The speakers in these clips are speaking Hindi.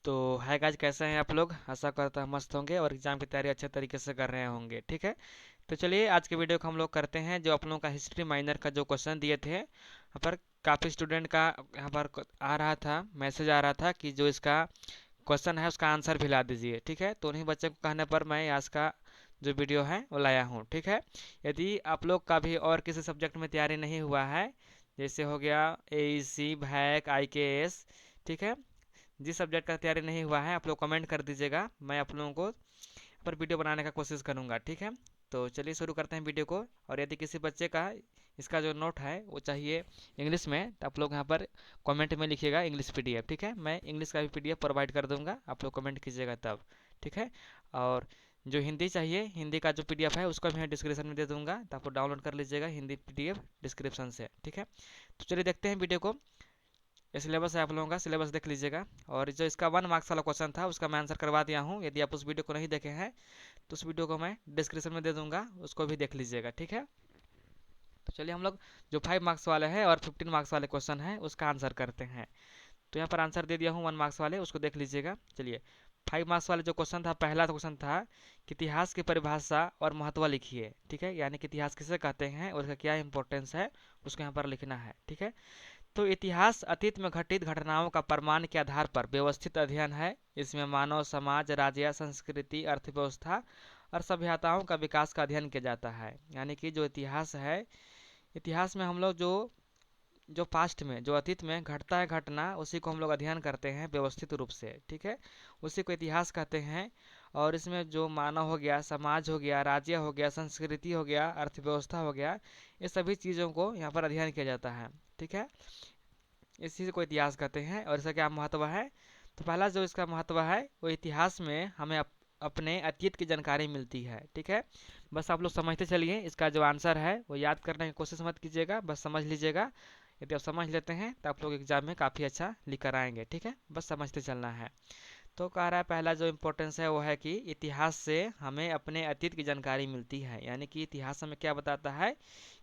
तो हाय गाइस, कैसे हैं आप लोग? आशा करता हूँ मस्त होंगे और एग्जाम की तैयारी अच्छे तरीके से कर रहे होंगे। ठीक है, तो चलिए आज के वीडियो को हम लोग करते हैं। जो आप लोगों का हिस्ट्री माइनर का जो क्वेश्चन दिए थे, यहाँ पर काफ़ी स्टूडेंट का यहाँ पर आ रहा था, मैसेज आ रहा था कि जो इसका क्वेश्चन है उसका आंसर भी ला दीजिए। ठीक है, तो उन्हीं बच्चे को कहने पर मैं आज का जो वीडियो है वो लाया हूँ। ठीक है, यदि आप लोग का भी और किसी सब्जेक्ट में तैयारी नहीं हुआ है, जैसे हो गया AEC, भैक, IKS, ठीक है, जिस सब्जेक्ट का तैयारी नहीं हुआ है आप लोग कमेंट कर दीजिएगा, मैं आप लोगों को पर वीडियो बनाने का कोशिश करूंगा। ठीक है, तो चलिए शुरू करते हैं वीडियो को। और यदि किसी बच्चे का इसका जो नोट है वो चाहिए इंग्लिश में, तो आप लोग यहाँ पर कमेंट में लिखिएगा इंग्लिश PDF। ठीक है, मैं इंग्लिश का भी PDF प्रोवाइड कर दूंगा, आप लोग कमेंट कीजिएगा तब। ठीक है, और जो हिंदी चाहिए, हिंदी का जो PDF है उसका भी मैं डिस्क्रिप्शन में दे दूंगा, तो आप लोग डाउनलोड कर लीजिएगा हिंदी PDF डिस्क्रिप्शन से। ठीक है, तो चलिए देखते हैं वीडियो को। ये सिलेबस है, आप लोगों का सिलेबस देख लीजिएगा। और जो इसका 1 मार्क्स वाला क्वेश्चन था उसका मैं आंसर करवा दिया हूँ। यदि आप उस वीडियो को नहीं देखे हैं तो उस वीडियो को मैं डिस्क्रिप्शन में दे दूंगा, उसको भी देख लीजिएगा। ठीक है, तो चलिए हम लोग जो 5 मार्क्स वाले हैं और 15 मार्क्स वाले क्वेश्चन है उसका आंसर करते हैं। तो यहाँ पर आंसर दे दिया हूँ 1 मार्क्स वाले, उसको देख लीजिएगा। चलिए 5 मार्क्स वाले जो क्वेश्चन था, पहला क्वेश्चन था कि इतिहास की परिभाषा और महत्व लिखिए। ठीक है, यानी कि इतिहास किसे कहते हैं और इसका क्या इंपॉर्टेंस है उसको यहाँ पर लिखना है। ठीक है, तो इतिहास अतीत में घटित घटनाओं का प्रमाण के आधार पर व्यवस्थित अध्ययन है। इसमें मानव समाज, राज्य, संस्कृति, अर्थव्यवस्था और सभ्यताओं का विकास का अध्ययन किया जाता है। यानी कि जो इतिहास है, इतिहास में हम लोग जो जो पास्ट में, जो अतीत में घटता है घटना, उसी को हम लोग अध्ययन करते हैं व्यवस्थित रूप से। ठीक है, उसी को इतिहास कहते हैं। और इसमें जो मानव हो गया, समाज हो गया, राज्य हो गया, संस्कृति हो गया, अर्थव्यवस्था हो गया, ये सभी चीज़ों को यहाँ पर अध्ययन किया जाता है। ठीक है, इसी को इतिहास कहते हैं। और इसका क्या महत्व है? तो पहला जो इसका महत्व है वो इतिहास में हमें अपने अतीत की जानकारी मिलती है। ठीक है, बस आप लोग समझते चलिए, इसका जो आंसर है वो याद करने की कोशिश मत कीजिएगा, बस समझ लीजिएगा। यदि आप समझ लेते हैं तो आप लोग एग्जाम में काफ़ी अच्छा लिख कर आएंगे। ठीक है, बस समझते चलना है। तो कह रहा है पहला जो इम्पोर्टेंस है वो है कि इतिहास से हमें अपने अतीत की जानकारी मिलती है। यानी कि इतिहास हमें क्या बताता है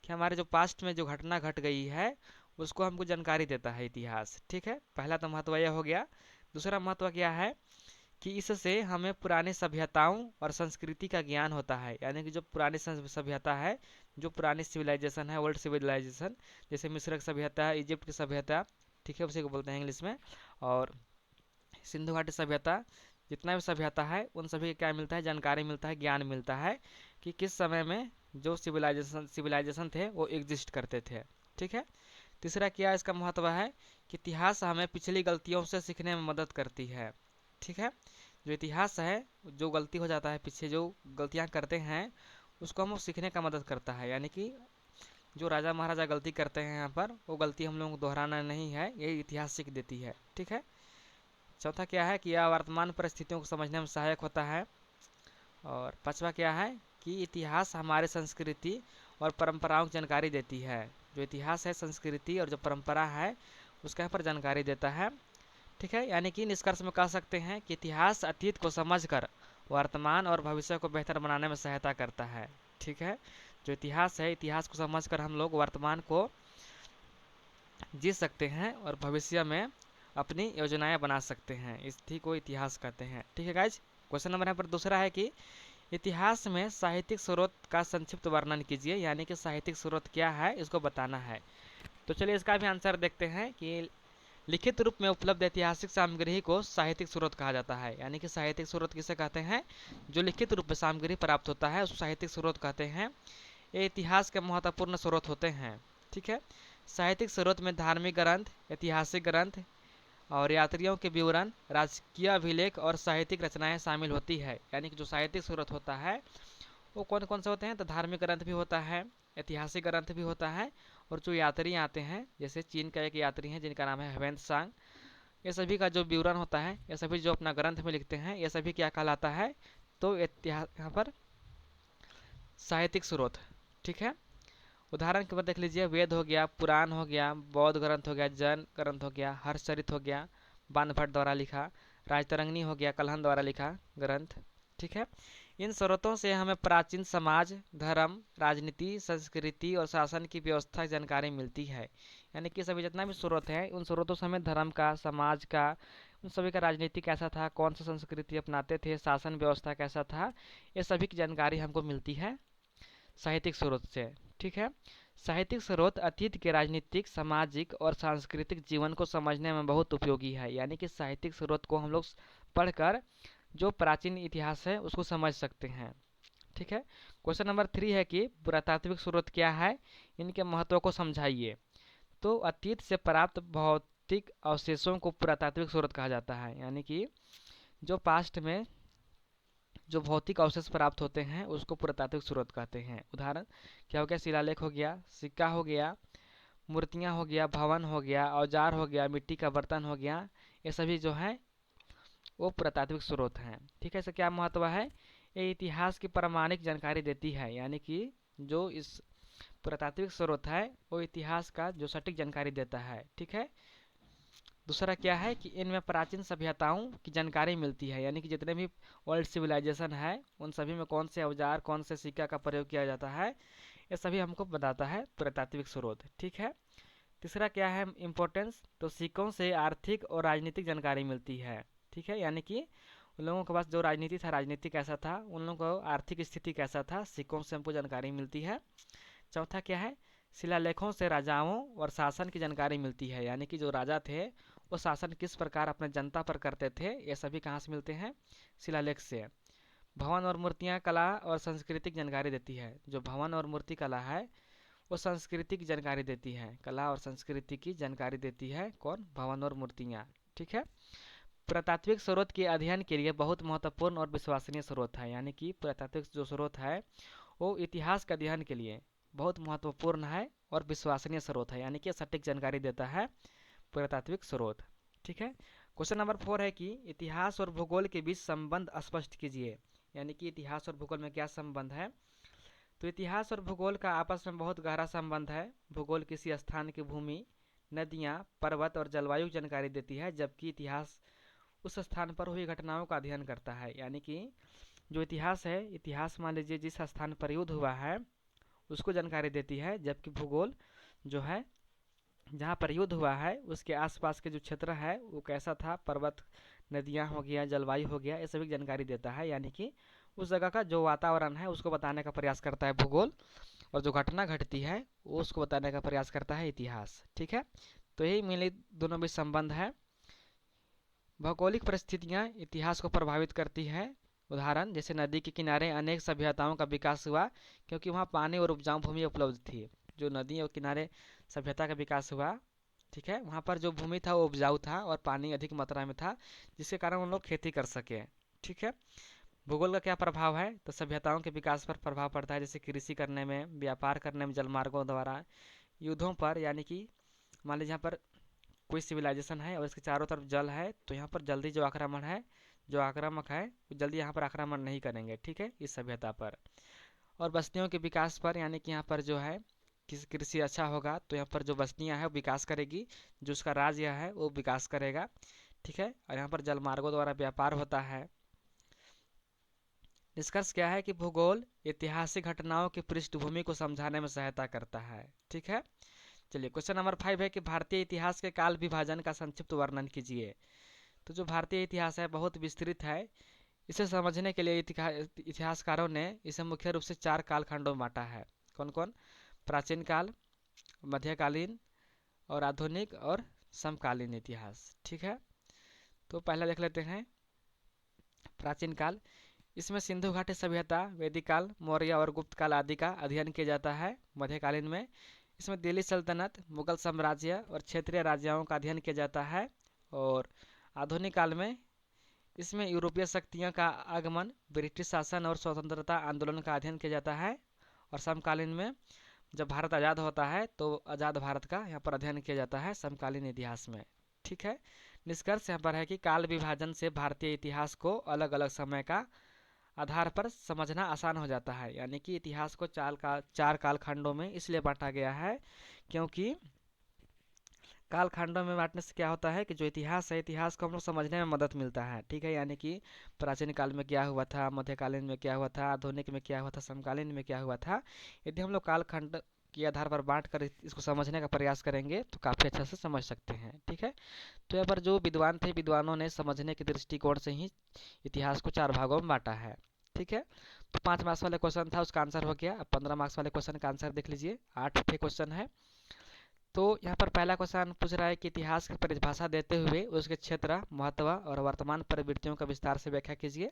कि हमारे जो पास्ट में जो घटना घट गई है उसको हमको जानकारी देता है इतिहास। ठीक है, पहला तो महत्व यह हो गया। दूसरा महत्व क्या है कि इससे हमें पुरानी सभ्यताओं और संस्कृति का ज्ञान होता है। यानी कि जो पुरानी सभ्यता है, जो पुरानी सिविलाइजेशन है, वर्ल्ड सिविलाइजेशन, जैसे मिस्र की सभ्यता है, इजिप्ट की सभ्यता, ठीक है, उसी को बोलते हैं इंग्लिश में, और सिंधु घाटी सभ्यता, जितना भी सभ्यता है उन सभी का क्या मिलता है? जानकारी मिलता है, ज्ञान मिलता है कि किस समय में जो सिविलाइजेशन थे वो एग्जिस्ट करते थे। ठीक है, तीसरा क्या इसका महत्व है कि इतिहास हमें पिछली गलतियों से सीखने में मदद करती है। ठीक है, जो इतिहास है, जो गलती हो जाता है पीछे, जो गलतियां करते हैं उसको हम सीखने का मदद करता है। यानी कि जो राजा महाराजा गलती करते हैं यहाँ पर, वो गलती हम लोगों को दोहराना नहीं है, ये इतिहास सीख देती है। ठीक है, चौथा क्या है कि यह वर्तमान परिस्थितियों को समझने में सहायक होता है। और पांचवा क्या है कि इतिहास हमारे संस्कृति और परंपराओं की जानकारी देती है। जो इतिहास है, संस्कृति और जो परंपरा है उसका यहाँ पर जानकारी देता है। ठीक है, यानी कि निष्कर्ष में कह सकते हैं कि इतिहास अतीत को समझकर वर्तमान और भविष्य को बेहतर बनाने में सहायता करता है। ठीक है, जो इतिहास है, इतिहास को समझकर हम लोग वर्तमान को जी सकते हैं और भविष्य में अपनी योजनाएं बना सकते हैं। इसी को इतिहास कहते हैं। ठीक है गाइज, क्वेश्चन नंबर यहाँ पर दूसरा है कि इतिहास में साहित्यिक स्रोत का संक्षिप्त वर्णन कीजिए। यानी कि साहित्यिक स्रोत क्या है इसको बताना है। तो चलिए इसका भी आंसर देखते हैं कि लिखित रूप में उपलब्ध ऐतिहासिक सामग्री को साहित्यिक स्रोत कहा जाता है। यानी कि साहित्यिक स्रोत किसे कहते हैं? जो लिखित रूप में सामग्री प्राप्त होता है उसको साहित्यिक स्रोत कहते हैं। ये इतिहास के महत्वपूर्ण स्रोत होते हैं। ठीक है, साहित्यिक स्रोत में धार्मिक ग्रंथ, ऐतिहासिक ग्रंथ और यात्रियों के विवरण, राजकीय अभिलेख और साहित्यिक रचनाएं शामिल होती है। यानी कि जो साहित्यिक स्रोत होता है वो कौन कौन से होते हैं? तो धार्मिक ग्रंथ भी होता है, ऐतिहासिक ग्रंथ भी होता है, और जो यात्री आते हैं, जैसे चीन का एक यात्री है जिनका नाम है हेवेंत सांग, ये सभी का जो विवरण होता है, ये सभी जो अपना ग्रंथ में लिखते हैं, ये सभी क्या कहलाता है? तो इतिहास यहाँ पर साहित्यिक स्रोत। ठीक है, उदाहरण के बाद देख लीजिए, वेद हो गया, पुराण हो गया, बौद्ध ग्रंथ हो गया, जैन ग्रंथ हो गया, हर्षचरित हो गया, बाणभट्ट द्वारा लिखा, राजतरंगिणी हो गया, कल्हण द्वारा लिखा ग्रंथ। ठीक है, इन स्रोतों से हमें प्राचीन समाज, धर्म, राजनीति, संस्कृति और शासन की व्यवस्था की जानकारी मिलती है। यानी कि सभी जितना भी स्रोत है उन स्रोतों से हमें धर्म का, समाज का, उन सभी का राजनीति कैसा था, कौन सा संस्कृति अपनाते थे, शासन व्यवस्था कैसा था, ये सभी की जानकारी हमको मिलती है साहित्यिक स्रोत से। ठीक है। साहित्यिक स्रोत अतीत के राजनीतिक, सामाजिक और सांस्कृतिक जीवन को समझने में बहुत उपयोगी है। यानी कि साहित्यिक स्रोत को हम लोग पढ़कर जो प्राचीन इतिहास है उसको समझ सकते हैं। ठीक है। क्वेश्चन नंबर 3 है कि पुरातात्विक स्रोत क्या है, इनके महत्व को समझाइए। तो अतीत से प्राप्त भौतिक अवशेषों को पुरातात्विक स्रोत कहा जाता है। यानी कि जो पास्ट में जो भौतिक अवशेष प्राप्त होते हैं उसको पुरातात्विक स्रोत कहते हैं। उदाहरण क्या हो गया, शिलालेख हो गया, सिक्का हो गया, मूर्तियाँ हो गया, भवन हो गया, औजार हो गया, मिट्टी का बर्तन हो गया, ये सभी जो है वो पुरातात्विक स्रोत हैं। ठीक है। इसका क्या महत्व है, ये इतिहास की प्रामाणिक जानकारी देती है। यानी कि जो इस पुरातात्विक स्रोत है वो इतिहास का जो सटीक जानकारी देता है। ठीक है। दूसरा क्या है कि इनमें प्राचीन सभ्यताओं की जानकारी मिलती है। यानी कि जितने भी वर्ल्ड सिविलाइजेशन है उन सभी में कौन से औजार, कौन से सिक्का का प्रयोग किया जाता है, ये सभी हमको बताता है पुरातात्विक स्रोत। ठीक है। तीसरा क्या है इम्पोर्टेंस, तो सिक्कों से आर्थिक और राजनीतिक जानकारी मिलती है। ठीक है। यानी कि उन लोगों के पास जो राजनीति था, राजनीति कैसा था, उन लोगों को आर्थिक स्थिति कैसा था, सिक्कों से हमको जानकारी मिलती है। चौथा क्या है, शिलालेखों से राजाओं और शासन की जानकारी मिलती है। यानी कि जो राजा थे वो शासन किस प्रकार अपने जनता पर करते थे, ये सभी कहाँ से मिलते हैं, शिलालेख से। भवन और मूर्तियाँ कला और सांस्कृतिक जानकारी देती है। जो भवन और मूर्ति कला है वो संस्कृति की जानकारी देती है, कला और संस्कृति की जानकारी देती है कौन, भवन और मूर्तियाँ। ठीक है। पुरातात्विक स्रोत के अध्ययन के लिए बहुत महत्वपूर्ण और विश्वसनीय स्रोत है। यानी कि पुरातात्विक जो स्रोत है वो इतिहास के अध्ययन के लिए बहुत महत्वपूर्ण है और विश्वसनीय स्रोत है। यानी कि सटीक जानकारी देता है पुरातात्विक स्रोत। ठीक है। क्वेश्चन नंबर 4 है कि इतिहास और भूगोल के बीच संबंध स्पष्ट कीजिए। यानी कि इतिहास और भूगोल में क्या संबंध है, तो इतिहास और भूगोल का आपस में बहुत गहरा संबंध है। भूगोल किसी स्थान की भूमि, नदियाँ, पर्वत और जलवायु की जानकारी देती है, जबकि इतिहास उस स्थान पर हुई घटनाओं का अध्ययन करता है। यानी कि जो इतिहास है, इतिहास मान लीजिए जिस स्थान पर युद्ध हुआ है उसको जानकारी देती है, जबकि भूगोल जो है जहाँ पर युद्ध हुआ है उसके आसपास के जो क्षेत्र है वो कैसा था, पर्वत, नदियाँ हो गया, जलवायु हो गया, ये सभी जानकारी देता है। यानी कि उस जगह का जो वातावरण है उसको बताने का प्रयास करता है भूगोल, और जो घटना घटती है वो उसको बताने का प्रयास करता है इतिहास। ठीक है। तो यही मिले दोनों बीच संबंध है। भौगोलिक परिस्थितियाँ इतिहास को प्रभावित करती है। उदाहरण जैसे नदी के किनारे अनेक सभ्यताओं का विकास हुआ क्योंकि वहाँ पानी और उपजाऊ भूमि उपलब्ध थी। जो नदी के किनारे सभ्यता का विकास हुआ, ठीक है, वहाँ पर जो भूमि था वो उपजाऊ था और पानी अधिक मात्रा में था, जिसके कारण उन लोग खेती कर सके। ठीक है। भूगोल का क्या प्रभाव है, तो सभ्यताओं के विकास पर प्रभाव पड़ता है, जैसे कृषि करने में, व्यापार करने में जलमार्गों द्वारा, युद्धों पर। यानी कि मान लीजिए यहाँ पर कोई सिविलाइजेशन है और इसके चारों तरफ जल है तो यहाँ पर जल्दी जो आक्रमण है, जो आक्रामक है वो जल्दी यहाँ पर आक्रमण नहीं करेंगे। ठीक है, इस सभ्यता पर। और बस्तियों के विकास पर, यानी कि यहाँ पर जो है किसी कृषि अच्छा होगा तो यहाँ पर जो बस्तियाँ हैं वो विकास करेगी, जो उसका राज्य है वो विकास करेगा। ठीक है। और यहाँ पर जलमार्गों द्वारा व्यापार होता है। निष्कर्ष क्या है कि भूगोल ऐतिहासिक घटनाओं की पृष्ठभूमि को समझाने में सहायता करता है। ठीक है। चलिए क्वेश्चन नंबर 5 है कि भारतीय इतिहास के काल विभाजन का संक्षिप्त वर्णन कीजिए। तो जो भारतीय इतिहास है बहुत विस्तृत है। इसे समझने के लिए इतिहासकारों ने इसे मुख्य रूप से 4 कालखंडों में बांटा है। कौन कौन, प्राचीन काल, मध्यकालीन और आधुनिक और समकालीन इतिहास। ठीक है। तो पहला देख लेते हैं प्राचीन काल। इसमें सिंधु घाटी सभ्यता, वैदिक काल, मौर्य और गुप्त काल आदि का अध्ययन किया जाता है। मध्यकालीन में इसमें दिल्ली सल्तनत, मुगल साम्राज्य और क्षेत्रीय राज्यों का अध्ययन किया जाता है। और आधुनिक काल में इसमें यूरोपीय शक्तियों का आगमन, ब्रिटिश शासन और स्वतंत्रता आंदोलन का अध्ययन किया जाता है। और समकालीन में जब भारत आज़ाद होता है तो आज़ाद भारत का यहाँ पर अध्ययन किया जाता है समकालीन इतिहास में। ठीक है। निष्कर्ष यहाँ पर है कि काल विभाजन से भारतीय इतिहास को अलग अलग समय का आधार पर समझना आसान हो जाता है। यानी कि इतिहास को 4 कालखंडों में इसलिए बांटा गया है क्योंकि कालखंडों में बांटने से क्या होता है कि जो इतिहास है, इतिहास को हम लोग समझने में मदद मिलता है। ठीक है। यानी कि प्राचीन काल में क्या हुआ था, मध्यकालीन में क्या हुआ था, आधुनिक में क्या हुआ था, समकालीन में क्या हुआ था, यदि हम लोग कालखंड के आधार पर बांट कर इसको समझने का प्रयास करेंगे तो काफ़ी अच्छा से समझ सकते हैं। ठीक है, तो यहाँ पर जो विद्वान थे, विद्वानों ने समझने के दृष्टिकोण से ही इतिहास को 4 भागों में बांटा है। ठीक है, तो 5 मार्क्स वाले क्वेश्चन था, उसका आंसर हो गया। अब 15 मार्क्स वाले क्वेश्चन का आंसर देख लीजिए। 8 ठे क्वेश्चन है। तो यहाँ पर पहला क्वेश्चन पूछ रहा है कि इतिहास की परिभाषा देते हुए उसके क्षेत्र, महत्व और वर्तमान प्रवृत्तियों का विस्तार से व्याख्या कीजिए।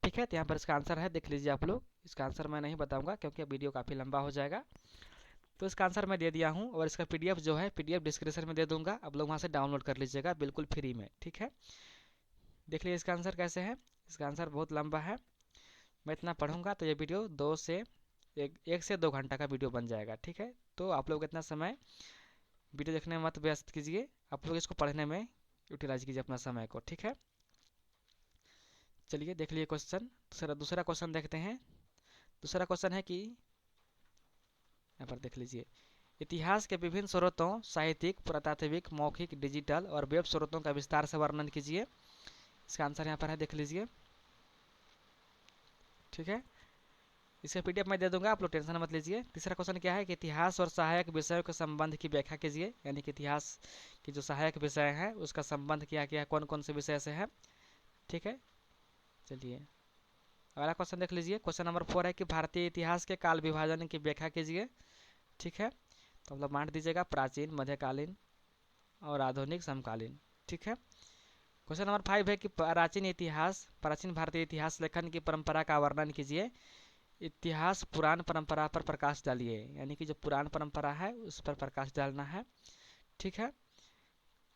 ठीक है, तो यहाँ पर इसका आंसर है, देख लीजिए आप लोग। इसका आंसर मैं नहीं बताऊंगा क्योंकि वीडियो काफ़ी लंबा हो जाएगा। तो इसका आंसर मैं दे दिया हूँ और इसका पीडीएफ जो है, पीडीएफ डिस्क्रिप्शन में दे दूंगा, आप लोग वहाँ से डाउनलोड कर लीजिएगा बिल्कुल फ्री में। ठीक है, देख लीजिए इसका आंसर कैसे है। इसका आंसर बहुत लंबा है, मैं इतना पढ़ूंगा तो ये वीडियो 1 से 2 घंटा का वीडियो बन जाएगा। ठीक है, तो आप लोग इतना समय वीडियो देखने में मत व्यस्त कीजिए, आप लोग इसको पढ़ने में यूटिलाइज कीजिए अपना समय को। ठीक है, चलिए देख लीजिए क्वेश्चन। दूसरा क्वेश्चन देखते हैं। दूसरा क्वेश्चन है कि यहाँ पर देख लीजिए, इतिहास के विभिन्न स्रोतों, साहित्यिक, पुरातात्विक, मौखिक, डिजिटल और वेब स्रोतों का विस्तार से वर्णन कीजिए। इसका आंसर यहाँ पर है, देख लीजिए। ठीक है, इसका पीडीएफ मैं दे दूंगा, आप लोग टेंशन मत लीजिए। तीसरा क्वेश्चन क्या है कि इतिहास और सहायक विषयों के संबंध की व्याख्या कीजिए, यानी कि इतिहास की जो सहायक विषय है उसका संबंध क्या क्या, कौन कौन से विषय से है। ठीक है, चलिए अगला क्वेश्चन देख लीजिए। क्वेश्चन नंबर 4 है कि भारतीय इतिहास के काल विभाजन की व्याख्या कीजिए। ठीक है, तो मतलब बांट दीजिएगा प्राचीन, मध्यकालीन और आधुनिक, समकालीन। ठीक है, क्वेश्चन नंबर 5 है कि प्राचीन भारतीय इतिहास लेखन की परंपरा का वर्णन कीजिए। इतिहास पुराण परंपरा पर प्रकाश डालिए, यानी कि जो पुराण परंपरा है उस पर प्रकाश डालना है। ठीक है,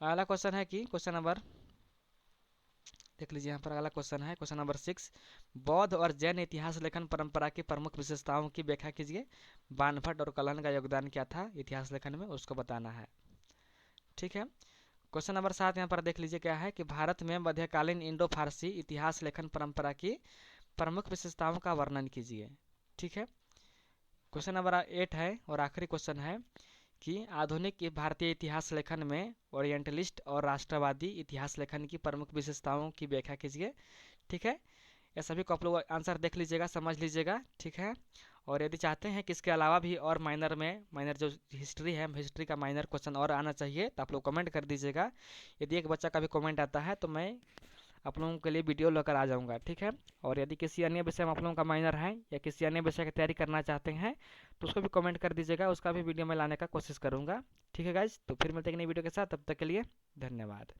अगला क्वेश्चन है कि क्वेश्चन नंबर देख लीजिए, यहाँ पर अगला क्वेश्चन है क्वेश्चन नंबर 6, बौद्ध और जैन इतिहास लेखन परंपरा की प्रमुख विशेषताओं की व्याख्या कीजिए। बाणभट्ट और कलहन का योगदान क्या था इतिहास लेखन में, उसको बताना है। ठीक है, क्वेश्चन नंबर 7 यहाँ पर देख लीजिए क्या है कि भारत में मध्यकालीन इंडो फारसी इतिहास लेखन परंपरा की प्रमुख विशेषताओं का वर्णन कीजिए। ठीक है, क्वेश्चन नंबर 8 है और आखिरी क्वेश्चन है कि आधुनिक भारतीय इतिहास लेखन में ओरिएंटलिस्ट और राष्ट्रवादी इतिहास लेखन की प्रमुख विशेषताओं की व्याख्या कीजिए। ठीक है, ये सभी को आप लोग आंसर देख लीजिएगा, समझ लीजिएगा। ठीक है, और यदि चाहते हैं कि इसके अलावा भी और माइनर जो हिस्ट्री है, हिस्ट्री का माइनर क्वेश्चन और आना चाहिए तो आप लोग कमेंट कर दीजिएगा। यदि एक बच्चा का भी कमेंट आता है तो मैं आप लोगों के लिए वीडियो लेकर आ जाऊंगा। ठीक है, और यदि किसी अन्य विषय में आप लोगों का माइनर है या किसी अन्य विषय की तैयारी करना चाहते हैं तो उसको भी कमेंट कर दीजिएगा, उसका भी वीडियो मैं लाने का कोशिश करूंगा। ठीक है गाइज, तो फिर मिलते हैं नई वीडियो के साथ, तब तक के लिए धन्यवाद।